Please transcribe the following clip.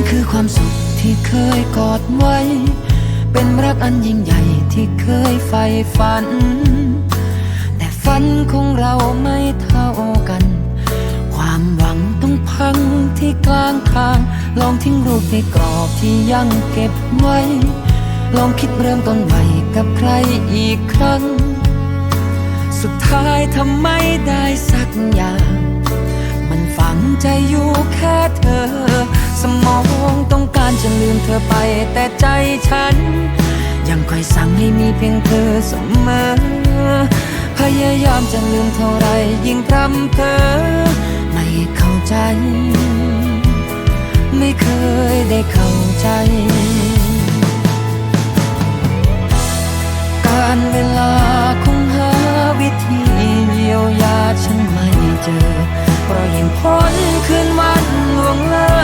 คือความสุขที่เคยกอดไว้เป็นรักอันยิ่งใหญ่ที่เคยใฝ่ฝันแต่ฝันของเราไม่เท่ากันความหวังต้องพังที่กลางทางลองทิ้งรูปในกรอบที่ยังเก็บไว้ลองคิดเริ่มต้นใหม่กับใครอีกครั้งสุดท้ายทำไม่ได้สักอย่างมันฝังใจอยู่แค่เธอสมองต้องการจะลืมเธอไปแต่ใจฉันยังคอยสั่งให้มีเพียงเธอเสมอพยายามจะลืมเท่าไรยิ่งพร่ำเพ้อไม่เข้าใจไม่เคยได้เข้าใจการเวลาคงหาวิธีเยียวยาฉันไม่เจอเพราะยิ่งพ้นคืนวันล่วงเลย